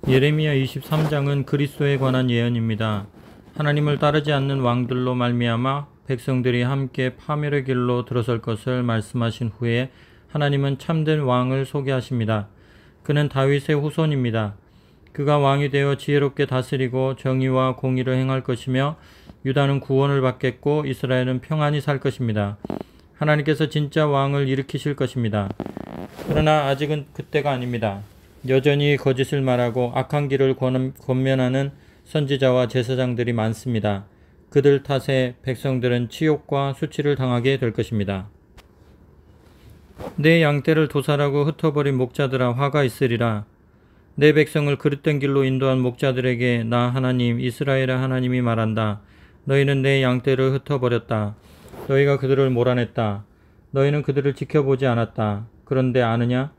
예레미야 23장은 그리스도에 관한 예언입니다. 하나님을 따르지 않는 왕들로 말미암아 백성들이 함께 파멸의 길로 들어설 것을 말씀하신 후에 하나님은 참된 왕을 소개하십니다. 그는 다윗의 후손입니다. 그가 왕이 되어 지혜롭게 다스리고 정의와 공의를 행할 것이며 유다는 구원을 받겠고 이스라엘은 평안히 살 것입니다. 하나님께서 진짜 왕을 일으키실 것입니다. 그러나 아직은 그때가 아닙니다. 여전히 거짓을 말하고 악한 길을 권면하는 선지자와 제사장들이 많습니다. 그들 탓에 백성들은 치욕과 수치를 당하게 될 것입니다. 내 양떼를 도살하고 흩어버린 목자들아 화가 있으리라. 내 백성을 그릇된 길로 인도한 목자들에게 나 하나님 이스라엘의 하나님이 말한다. 너희는 내 양떼를 흩어버렸다. 너희가 그들을 몰아냈다. 너희는 그들을 지켜보지 않았다. 그런데 아느냐?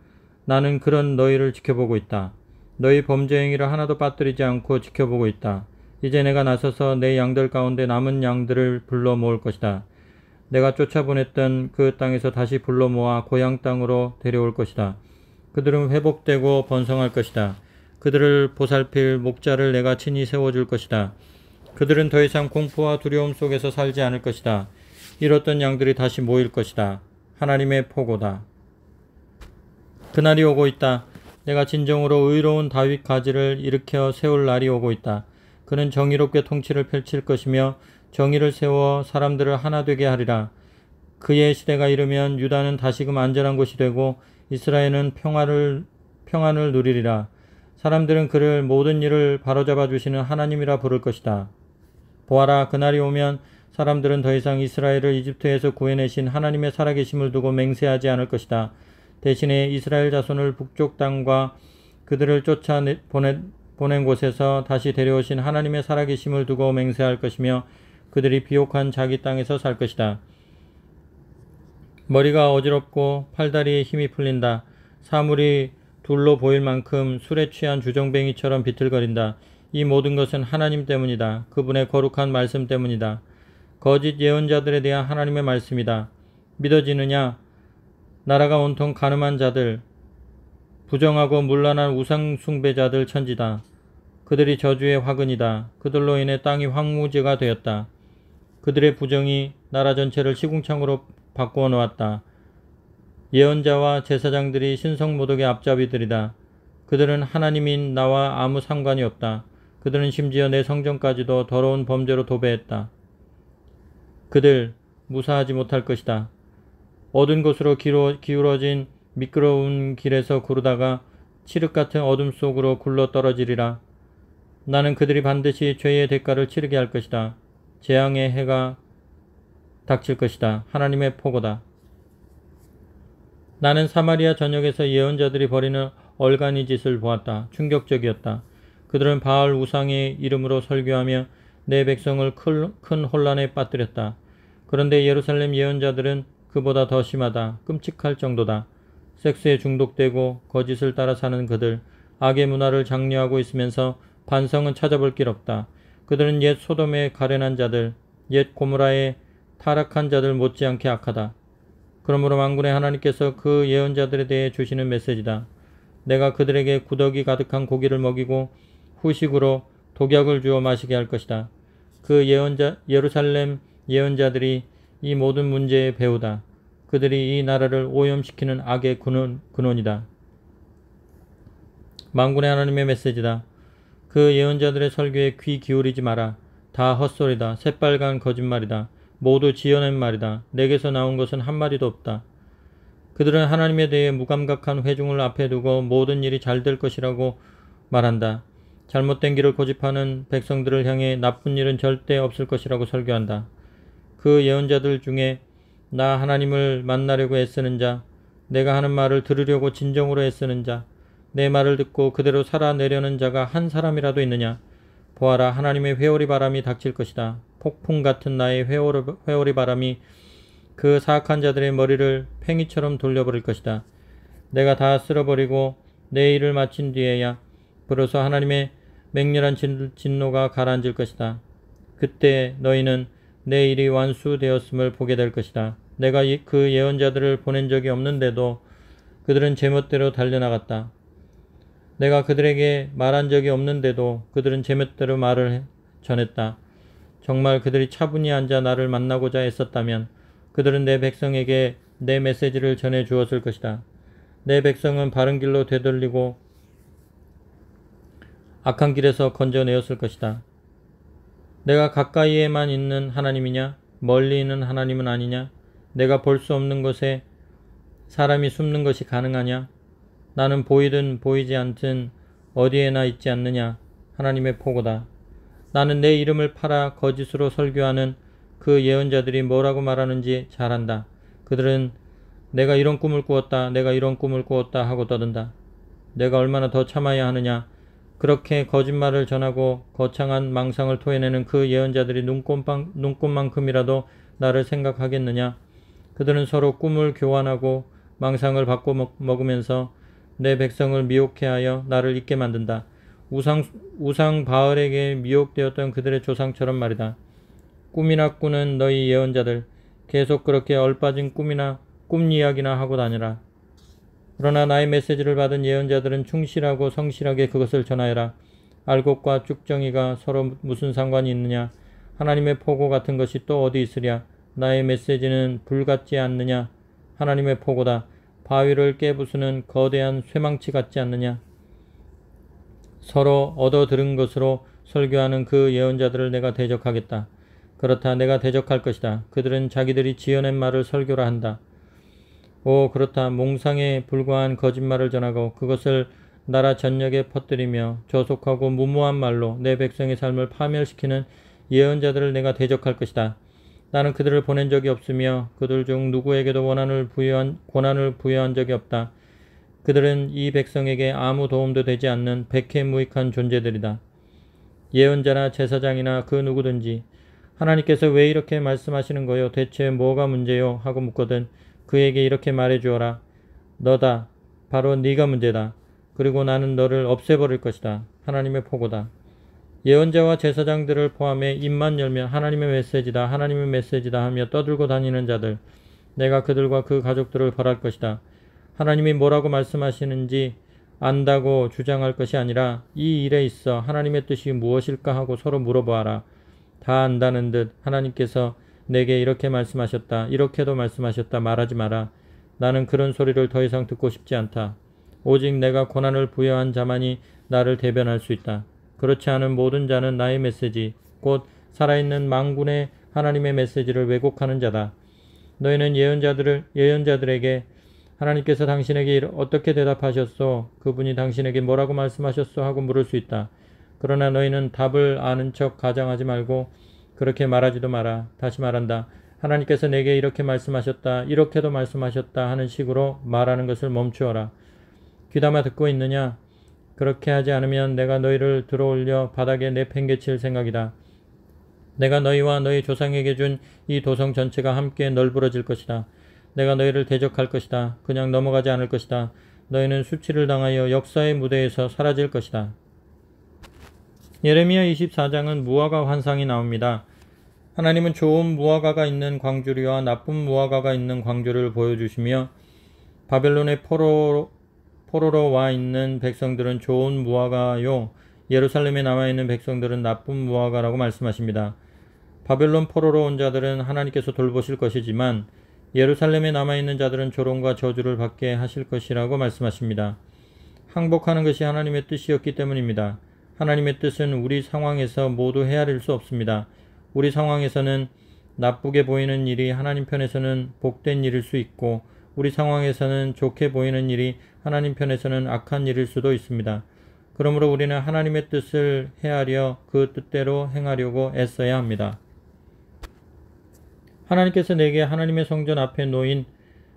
나는 그런 너희를 지켜보고 있다. 너희 범죄 행위를 하나도 빠뜨리지 않고 지켜보고 있다. 이제 내가 나서서 내 양들 가운데 남은 양들을 불러 모을 것이다. 내가 쫓아보냈던 그 땅에서 다시 불러 모아 고향 땅으로 데려올 것이다. 그들은 회복되고 번성할 것이다. 그들을 보살필 목자를 내가 친히 세워줄 것이다. 그들은 더 이상 공포와 두려움 속에서 살지 않을 것이다. 잃었던 양들이 다시 모일 것이다. 하나님의 포고다. 그날이 오고 있다. 내가 진정으로 의로운 다윗 가지를 일으켜 세울 날이 오고 있다. 그는 정의롭게 통치를 펼칠 것이며 정의를 세워 사람들을 하나 되게 하리라. 그의 시대가 이르면 유다는 다시금 안전한 곳이 되고 이스라엘은 평안을 누리리라. 사람들은 그를 모든 일을 바로잡아 주시는 하나님이라 부를 것이다. 보아라, 그날이 오면 사람들은 더 이상 이스라엘을 이집트에서 구해내신 하나님의 살아계심을 두고 맹세하지 않을 것이다. 대신에 이스라엘 자손을 북쪽 땅과 그들을 쫓아 보낸 곳에서 다시 데려오신 하나님의 살아계심을 두고 맹세할 것이며 그들이 비옥한 자기 땅에서 살 것이다. 머리가 어지럽고 팔다리에 힘이 풀린다. 사물이 둘로 보일 만큼 술에 취한 주정뱅이처럼 비틀거린다. 이 모든 것은 하나님 때문이다. 그분의 거룩한 말씀 때문이다. 거짓 예언자들에 대한 하나님의 말씀이다. 믿어지느냐? 나라가 온통 가늠한 자들, 부정하고 문란한 우상 숭배자들 천지다. 그들이 저주의 화근이다. 그들로 인해 땅이 황무지가 되었다. 그들의 부정이 나라 전체를 시궁창으로 바꾸어 놓았다. 예언자와 제사장들이 신성모독의 앞잡이들이다. 그들은 하나님인 나와 아무 상관이 없다. 그들은 심지어 내 성전까지도 더러운 범죄로 도배했다. 그들 무사하지 못할 것이다. 어두운 곳으로 기울어진 미끄러운 길에서 구르다가 칠흑 같은 어둠 속으로 굴러 떨어지리라. 나는 그들이 반드시 죄의 대가를 치르게 할 것이다. 재앙의 해가 닥칠 것이다. 하나님의 포고다. 나는 사마리아 전역에서 예언자들이 벌이는 얼간이 짓을 보았다. 충격적이었다. 그들은 바알 우상의 이름으로 설교하며 내 백성을 큰 혼란에 빠뜨렸다. 그런데 예루살렘 예언자들은 그보다 더 심하다. 끔찍할 정도다. 섹스에 중독되고 거짓을 따라 사는 그들, 악의 문화를 장려하고 있으면서 반성은 찾아볼 길 없다. 그들은 옛 소돔의 가련한 자들, 옛 고모라의 타락한 자들 못지않게 악하다. 그러므로 만군의 하나님께서 그 예언자들에 대해 주시는 메시지다. 내가 그들에게 구더기 가득한 고기를 먹이고 후식으로 독약을 주어 마시게 할 것이다. 그 예루살렘 예언자들이 이 모든 문제의 배우다. 그들이 이 나라를 오염시키는 악의 근원이다. 만군의 하나님의 메시지다. 그 예언자들의 설교에 귀 기울이지 마라. 다 헛소리다. 새빨간 거짓말이다. 모두 지어낸 말이다. 내게서 나온 것은 한마디도 없다. 그들은 하나님에 대해 무감각한 회중을 앞에 두고 모든 일이 잘 될 것이라고 말한다. 잘못된 길을 고집하는 백성들을 향해 나쁜 일은 절대 없을 것이라고 설교한다. 그 예언자들 중에 나 하나님을 만나려고 애쓰는 자, 내가 하는 말을 들으려고 진정으로 애쓰는 자, 내 말을 듣고 그대로 살아내려는 자가 한 사람이라도 있느냐? 보아라, 하나님의 회오리 바람이 닥칠 것이다. 폭풍 같은 나의 회오리 바람이 그 사악한 자들의 머리를 팽이처럼 돌려버릴 것이다. 내가 다 쓸어버리고 내 일을 마친 뒤에야 비로소 하나님의 맹렬한 진노가 가라앉을 것이다. 그때 너희는 내 일이 완수되었음을 보게 될 것이다. 내가 그 예언자들을 보낸 적이 없는데도 그들은 제멋대로 달려나갔다. 내가 그들에게 말한 적이 없는데도 그들은 제멋대로 말을 전했다. 정말 그들이 차분히 앉아 나를 만나고자 애썼다면 그들은 내 백성에게 내 메시지를 전해 주었을 것이다. 내 백성은 바른 길로 되돌리고 악한 길에서 건져내었을 것이다. 내가 가까이에만 있는 하나님이냐? 멀리 있는 하나님은 아니냐? 내가 볼 수 없는 곳에 사람이 숨는 것이 가능하냐? 나는 보이든 보이지 않든 어디에나 있지 않느냐? 하나님의 포고다. 나는 내 이름을 팔아 거짓으로 설교하는 그 예언자들이 뭐라고 말하는지 잘 안다. 그들은 내가 이런 꿈을 꾸었다. 내가 이런 꿈을 꾸었다 하고 떠든다. 내가 얼마나 더 참아야 하느냐? 그렇게 거짓말을 전하고 거창한 망상을 토해내는 그 예언자들이 눈꼽만큼이라도 나를 생각하겠느냐? 그들은 서로 꿈을 교환하고 망상을 바꿔 먹으면서 내 백성을 미혹해하여 나를 잊게 만든다. 우상 바알에게 미혹되었던 그들의 조상처럼 말이다. 꿈이나 꾸는 너희 예언자들, 계속 그렇게 얼빠진 꿈 이야기나 하고 다니라. 그러나 나의 메시지를 받은 예언자들은 충실하고 성실하게 그것을 전하여라. 알곡과 쭉정이가 서로 무슨 상관이 있느냐? 하나님의 포고 같은 것이 또 어디 있으랴? 나의 메시지는 불 같지 않느냐? 하나님의 포고다. 바위를 깨부수는 거대한 쇠망치 같지 않느냐? 서로 얻어 들은 것으로 설교하는 그 예언자들을 내가 대적하겠다. 그렇다. 내가 대적할 것이다. 그들은 자기들이 지어낸 말을 설교라 한다. 오, 그렇다. 몽상에 불과한 거짓말을 전하고 그것을 나라 전역에 퍼뜨리며 조속하고 무모한 말로 내 백성의 삶을 파멸시키는 예언자들을 내가 대적할 것이다. 나는 그들을 보낸 적이 없으며 그들 중 누구에게도 권한을 부여한 적이 없다. 그들은 이 백성에게 아무 도움도 되지 않는 백해무익한 존재들이다. 예언자나 제사장이나 그 누구든지 하나님께서 왜 이렇게 말씀하시는 거요? 대체 뭐가 문제요? 하고 묻거든 그에게 이렇게 말해 주어라. 너다. 바로 네가 문제다. 그리고 나는 너를 없애버릴 것이다. 하나님의 포고다. 예언자와 제사장들을 포함해 입만 열면 하나님의 메시지다. 하나님의 메시지다 하며 떠들고 다니는 자들. 내가 그들과 그 가족들을 벌할 것이다. 하나님이 뭐라고 말씀하시는지 안다고 주장할 것이 아니라 이 일에 있어 하나님의 뜻이 무엇일까 하고 서로 물어보아라. 다 안다는 듯 하나님께서 내게 이렇게 말씀하셨다. 이렇게도 말씀하셨다. 말하지 마라. 나는 그런 소리를 더 이상 듣고 싶지 않다. 오직 내가 고난을 부여한 자만이 나를 대변할 수 있다. 그렇지 않은 모든 자는 나의 메시지, 곧 살아있는 만군의 하나님의 메시지를 왜곡하는 자다. 너희는 예언자들에게 하나님께서 당신에게 어떻게 대답하셨소? 그분이 당신에게 뭐라고 말씀하셨소? 하고 물을 수 있다. 그러나 너희는 답을 아는 척 가장하지 말고 그렇게 말하지도 마라. 다시 말한다. 하나님께서 내게 이렇게 말씀하셨다. 이렇게도 말씀하셨다 하는 식으로 말하는 것을 멈추어라. 귀담아 듣고 있느냐? 그렇게 하지 않으면 내가 너희를 들어올려 바닥에 내팽개칠 생각이다. 내가 너희와 너희 조상에게 준 이 도성 전체가 함께 널브러질 것이다. 내가 너희를 대적할 것이다. 그냥 넘어가지 않을 것이다. 너희는 수치를 당하여 역사의 무대에서 사라질 것이다. 예레미야 24장은 무화과 환상이 나옵니다. 하나님은 좋은 무화과가 있는 광주리와 나쁜 무화과가 있는 광주를 보여주시며 바벨론의 포로로 와 있는 백성들은 좋은 무화과요, 예루살렘에 남아 있는 백성들은 나쁜 무화과라고 말씀하십니다. 바벨론 포로로 온 자들은 하나님께서 돌보실 것이지만 예루살렘에 남아있는 자들은 조롱과 저주를 받게 하실 것이라고 말씀하십니다. 항복하는 것이 하나님의 뜻이었기 때문입니다. 하나님의 뜻은 우리 상황에서 모두 헤아릴 수 없습니다. 우리 상황에서는 나쁘게 보이는 일이 하나님 편에서는 복된 일일 수 있고 우리 상황에서는 좋게 보이는 일이 하나님 편에서는 악한 일일 수도 있습니다. 그러므로 우리는 하나님의 뜻을 헤아려 그 뜻대로 행하려고 애써야 합니다. 하나님께서 내게 하나님의 성전 앞에 놓인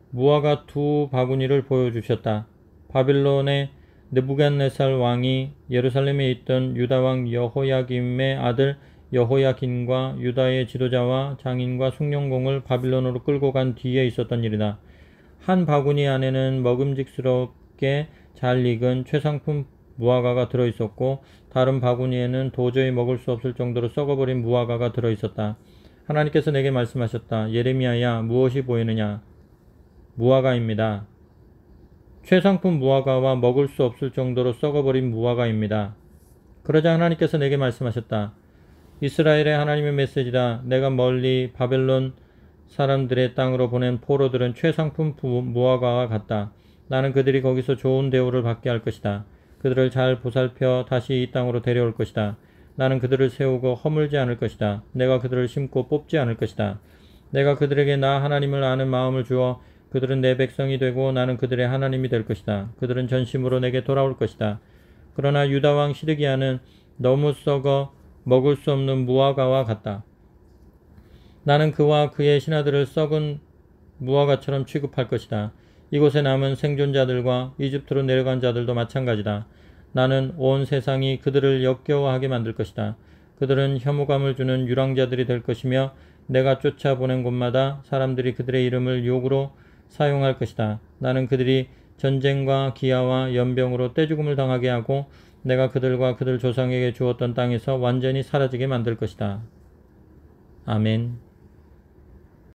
무화과 2바구니를 보여주셨다. 바빌론의 느부갓네살 왕이 예루살렘에 있던 유다왕 여호야김의 아들 여호야긴과 유다의 지도자와 장인과 숭령공을 바빌론으로 끌고 간 뒤에 있었던 일이다. 한 바구니 안에는 먹음직스럽게 잘 익은 최상품 무화과가 들어있었고 다른 바구니에는 도저히 먹을 수 없을 정도로 썩어버린 무화과가 들어있었다. 하나님께서 내게 말씀하셨다. 예레미야야, 무엇이 보이느냐? 무화과입니다. 최상품 무화과와 먹을 수 없을 정도로 썩어버린 무화과입니다. 그러자 하나님께서 내게 말씀하셨다. 이스라엘의 하나님의 메시지다. 내가 멀리 바벨론 사람들의 땅으로 보낸 포로들은 최상품 무화과와 같다. 나는 그들이 거기서 좋은 대우를 받게 할 것이다. 그들을 잘 보살펴 다시 이 땅으로 데려올 것이다. 나는 그들을 세우고 허물지 않을 것이다. 내가 그들을 심고 뽑지 않을 것이다. 내가 그들에게 나 하나님을 아는 마음을 주어 그들은 내 백성이 되고 나는 그들의 하나님이 될 것이다. 그들은 전심으로 내게 돌아올 것이다. 그러나 유다 왕 시드기야는 너무 썩어 먹을 수 없는 무화과와 같다. 나는 그와 그의 신하들을 썩은 무화과처럼 취급할 것이다. 이곳에 남은 생존자들과 이집트로 내려간 자들도 마찬가지다. 나는 온 세상이 그들을 역겨워하게 만들 것이다. 그들은 혐오감을 주는 유랑자들이 될 것이며 내가 쫓아보낸 곳마다 사람들이 그들의 이름을 욕으로 사용할 것이다. 나는 그들이 전쟁과 기아와 연병으로 떼죽음을 당하게 하고 내가 그들과 그들 조상에게 주었던 땅에서 완전히 사라지게 만들 것이다. 아멘.